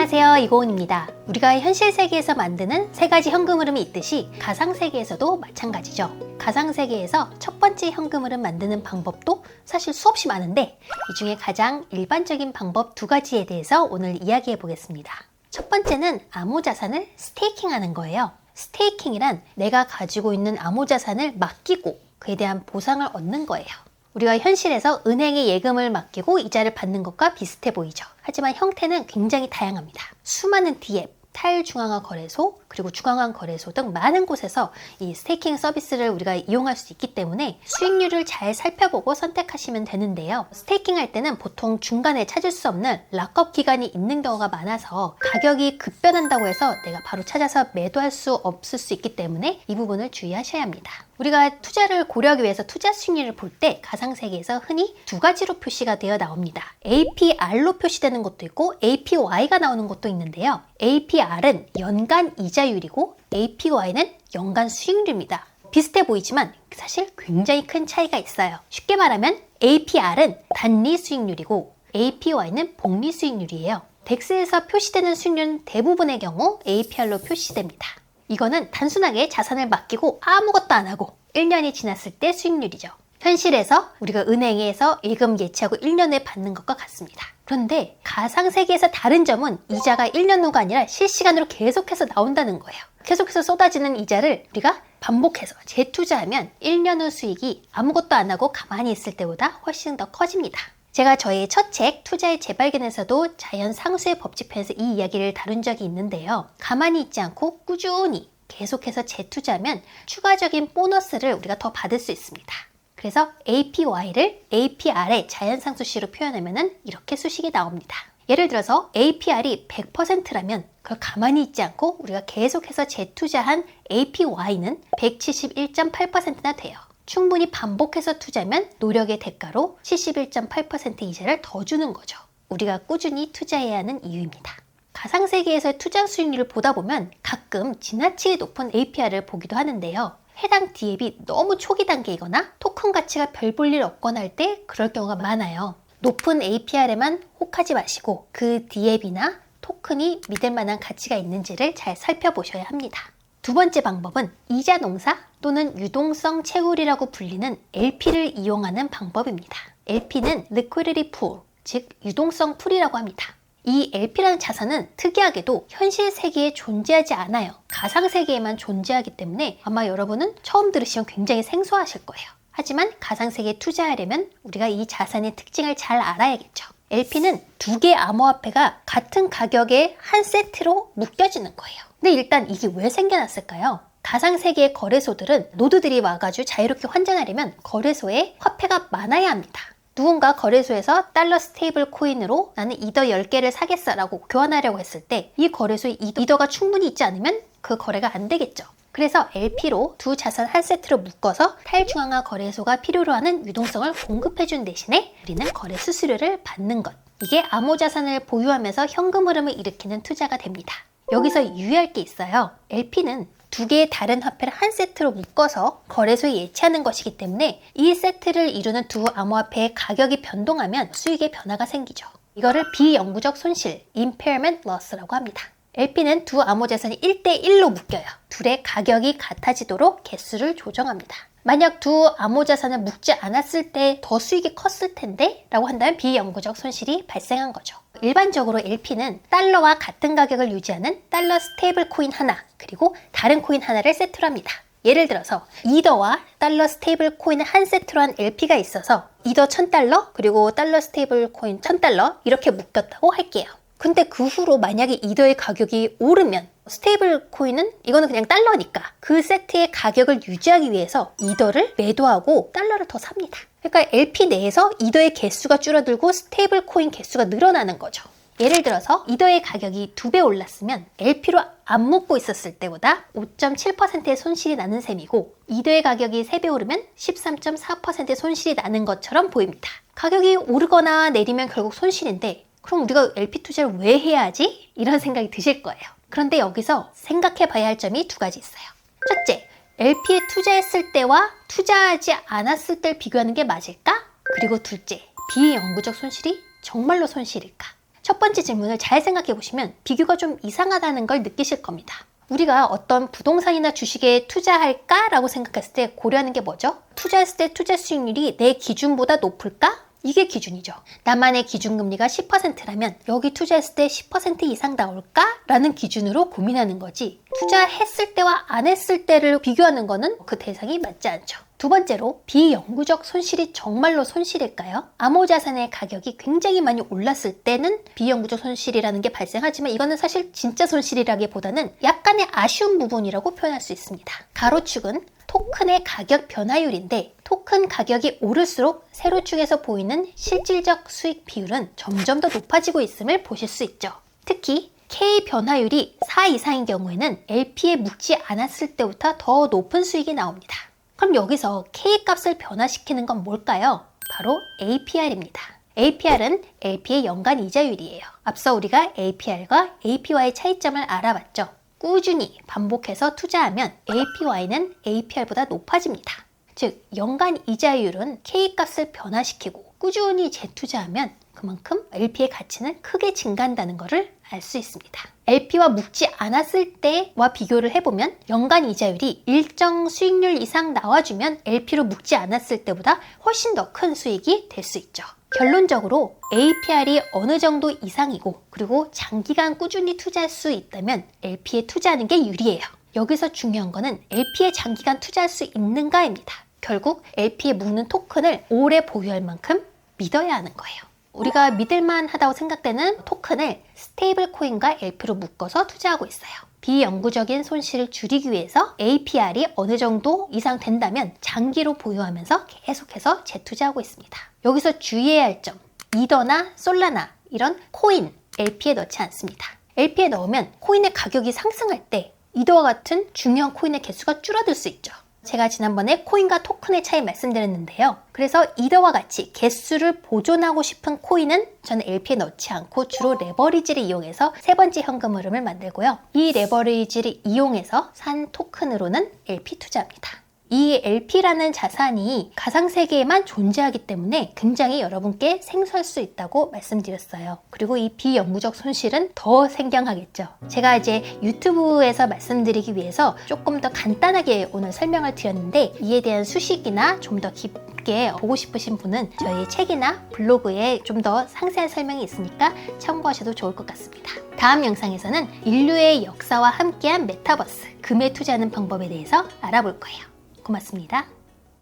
안녕하세요, 이고은입니다. 우리가 현실 세계에서 만드는 세 가지 현금 흐름이 있듯이 가상 세계에서도 마찬가지죠. 가상 세계에서 첫 번째 현금 흐름 만드는 방법도 사실 수없이 많은데 이 중에 가장 일반적인 방법 두 가지에 대해서 오늘 이야기해 보겠습니다. 첫 번째는 암호자산을 스테이킹하는 거예요. 스테이킹이란 내가 가지고 있는 암호자산을 맡기고 그에 대한 보상을 얻는 거예요. 우리가 현실에서 은행에 예금을 맡기고 이자를 받는 것과 비슷해 보이죠. 하지만 형태는 굉장히 다양합니다. 수많은 DApp, 탈중앙화 거래소, 그리고 중앙화 거래소 등 많은 곳에서 이 스테이킹 서비스를 우리가 이용할 수 있기 때문에 수익률을 잘 살펴보고 선택하시면 되는데요. 스테이킹 할 때는 보통 중간에 찾을 수 없는 락업 기간이 있는 경우가 많아서 가격이 급변한다고 해서 내가 바로 찾아서 매도할 수 없을 수 있기 때문에 이 부분을 주의하셔야 합니다. 우리가 투자를 고려하기 위해서 투자 수익률을 볼 때 가상세계에서 흔히 두 가지로 표시가 되어 나옵니다. APR로 표시되는 것도 있고 APY가 나오는 것도 있는데요. APR은 연간 이자율이고 APY는 연간 수익률입니다. 비슷해 보이지만 사실 굉장히 큰 차이가 있어요. 쉽게 말하면 APR은 단리 수익률이고 APY는 복리 수익률이에요. 덱스에서 표시되는 수익률은 대부분의 경우 APR로 표시됩니다. 이거는 단순하게 자산을 맡기고 아무것도 안 하고 1년이 지났을 때 수익률이죠. 현실에서 우리가 은행에서 예금 예치하고 1년 후에 받는 것과 같습니다. 그런데 가상세계에서 다른 점은 이자가 1년 후가 아니라 실시간으로 계속해서 나온다는 거예요. 계속해서 쏟아지는 이자를 우리가 반복해서 재투자하면 1년 후 수익이 아무것도 안 하고 가만히 있을 때보다 훨씬 더 커집니다. 제가 저의 첫 책 투자의 재발견에서도 자연 상수의 법칙 편에서 이 이야기를 다룬 적이 있는데요. 가만히 있지 않고 꾸준히 계속해서 재투자하면 추가적인 보너스를 우리가 더 받을 수 있습니다. 그래서 APY를 APR의 자연 상수식으로 표현하면 이렇게 수식이 나옵니다. 예를 들어서 APR이 100%라면 그걸 가만히 있지 않고 우리가 계속해서 재투자한 APY는 171.8%나 돼요. 충분히 반복해서 투자하면 노력의 대가로 71.8% 이자를 더 주는 거죠. 우리가 꾸준히 투자해야 하는 이유입니다. 가상세계에서의 투자 수익률을 보다 보면 가끔 지나치게 높은 APR을 보기도 하는데요. 해당 DApp이 너무 초기 단계이거나 토큰 가치가 별 볼 일 없거나 할 때 그럴 경우가 많아요. 높은 APR에만 혹하지 마시고 그 DApp이나 토큰이 믿을 만한 가치가 있는지를 잘 살펴보셔야 합니다. 두 번째 방법은 이자 농사 또는 유동성 채굴이라고 불리는 LP를 이용하는 방법입니다. LP는 Liquidity Pool, 즉 유동성 풀이라고 합니다. 이 LP라는 자산은 특이하게도 현실 세계에 존재하지 않아요. 가상 세계에만 존재하기 때문에 아마 여러분은 처음 들으시면 굉장히 생소하실 거예요. 하지만 가상 세계에 투자하려면 우리가 이 자산의 특징을 잘 알아야겠죠. LP는 두 개의 암호화폐가 같은 가격에 한 세트로 묶여지는 거예요. 근데 일단 이게 왜 생겨났을까요? 가상세계의 거래소들은 노드들이 와가지고 자유롭게 환전하려면 거래소에 화폐가 많아야 합니다. 누군가 거래소에서 달러 스테이블 코인으로 나는 이더 10개를 사겠어 라고 교환하려고 했을 때 이 거래소에 이더가 충분히 있지 않으면 그 거래가 안 되겠죠. 그래서 LP로 두 자산 한 세트로 묶어서 탈중앙화 거래소가 필요로 하는 유동성을 공급해준 대신에 우리는 거래 수수료를 받는 것. 이게 암호자산을 보유하면서 현금 흐름을 일으키는 투자가 됩니다. 여기서 유의할 게 있어요. LP는 두 개의 다른 화폐를 한 세트로 묶어서 거래소에 예치하는 것이기 때문에 이 세트를 이루는 두 암호화폐의 가격이 변동하면 수익의 변화가 생기죠. 이거를 비영구적 손실, impairment loss라고 합니다. LP는 두 암호자산이 1대1로 묶여요. 둘의 가격이 같아지도록 개수를 조정합니다. 만약 두 암호자산을 묶지 않았을 때 더 수익이 컸을 텐데 라고 한다면 비영구적 손실이 발생한 거죠. 일반적으로 LP는 달러와 같은 가격을 유지하는 달러 스테이블 코인 하나 그리고 다른 코인 하나를 세트로 합니다. 예를 들어서 이더와 달러 스테이블 코인을 한 세트로 한 LP가 있어서 이더 1000달러 그리고 달러 스테이블 코인 1000달러 이렇게 묶였다고 할게요. 근데 그 후로 만약에 이더의 가격이 오르면 스테이블 코인은 이거는 그냥 달러니까 그 세트의 가격을 유지하기 위해서 이더를 매도하고 달러를 더 삽니다. 그러니까 LP 내에서 이더의 개수가 줄어들고 스테이블 코인 개수가 늘어나는 거죠. 예를 들어서 이더의 가격이 2배 올랐으면 LP로 안 묶고 있었을 때보다 5.7%의 손실이 나는 셈이고 이더의 가격이 3배 오르면 13.4%의 손실이 나는 것처럼 보입니다. 가격이 오르거나 내리면 결국 손실인데 그럼 우리가 LP 투자를 왜 해야 하지? 이런 생각이 드실 거예요. 그런데 여기서 생각해 봐야 할 점이 두 가지 있어요. 첫째, LP에 투자했을 때와 투자하지 않았을 때를 비교하는 게 맞을까? 그리고 둘째, 비영구적 손실이 정말로 손실일까? 첫 번째 질문을 잘 생각해 보시면 비교가 좀 이상하다는 걸 느끼실 겁니다. 우리가 어떤 부동산이나 주식에 투자할까? 라고 생각했을 때 고려하는 게 뭐죠? 투자했을 때 투자 수익률이 내 기준보다 높을까? 이게 기준이죠. 나만의 기준금리가 10%라면 여기 투자했을 때 10% 이상 나올까? 라는 기준으로 고민하는 거지, 투자했을 때와 안 했을 때를 비교하는 거는 그 대상이 맞지 않죠. 두 번째로, 비영구적 손실이 정말로 손실일까요? 암호자산의 가격이 굉장히 많이 올랐을 때는 비영구적 손실이라는 게 발생하지만 이거는 사실 진짜 손실이라기보다는 약간의 아쉬운 부분이라고 표현할 수 있습니다. 가로축은 토큰의 가격 변화율인데 토큰 가격이 오를수록 세로축에서 보이는 실질적 수익 비율은 점점 더 높아지고 있음을 보실 수 있죠. 특히 K 변화율이 4 이상인 경우에는 LP에 묵지 않았을 때부터 더 높은 수익이 나옵니다. 그럼 여기서 K 값을 변화시키는 건 뭘까요? 바로 APR입니다. APR은 LP의 연간 이자율이에요. 앞서 우리가 APR과 APY의 차이점을 알아봤죠. 꾸준히 반복해서 투자하면 APY는 APR보다 높아집니다. 즉, 연간 이자율은 K값을 변화시키고 꾸준히 재투자하면 그만큼 LP의 가치는 크게 증가한다는 것을 알 수 있습니다. LP와 묵지 않았을 때와 비교를 해보면 연간 이자율이 일정 수익률 이상 나와주면 LP로 묵지 않았을 때보다 훨씬 더 큰 수익이 될 수 있죠. 결론적으로 APR이 어느 정도 이상이고 그리고 장기간 꾸준히 투자할 수 있다면 LP에 투자하는 게 유리해요. 여기서 중요한 거는 LP에 장기간 투자할 수 있는가입니다. 결국 LP에 묵는 토큰을 오래 보유할 만큼 믿어야 하는 거예요. 우리가 믿을만 하다고 생각되는 토큰을 스테이블 코인과 LP로 묶어서 투자하고 있어요. 비영구적인 손실을 줄이기 위해서 APR이 어느 정도 이상 된다면 장기로 보유하면서 계속해서 재투자하고 있습니다. 여기서 주의해야 할 점, 이더나 솔라나 이런 코인, LP에 넣지 않습니다. LP에 넣으면 코인의 가격이 상승할 때 이더와 같은 중요한 코인의 개수가 줄어들 수 있죠. 제가 지난번에 코인과 토큰의 차이 말씀드렸는데요. 그래서 이더와 같이 개수를 보존하고 싶은 코인은 저는 LP에 넣지 않고 주로 레버리지를 이용해서 세 번째 현금 흐름을 만들고요. 이 레버리지를 이용해서 산 토큰으로는 LP 투자합니다. 이 LP라는 자산이 가상세계에만 존재하기 때문에 굉장히 여러분께 생소할 수 있다고 말씀드렸어요. 그리고 이 비영구적 손실은 더 생경하겠죠. 제가 이제 유튜브에서 말씀드리기 위해서 조금 더 간단하게 오늘 설명을 드렸는데 이에 대한 수식이나 좀 더 깊게 보고 싶으신 분은 저희 책이나 블로그에 좀 더 상세한 설명이 있으니까 참고하셔도 좋을 것 같습니다. 다음 영상에서는 인류의 역사와 함께한 메타버스, 금에 투자하는 방법에 대해서 알아볼 거예요. 고맙습니다.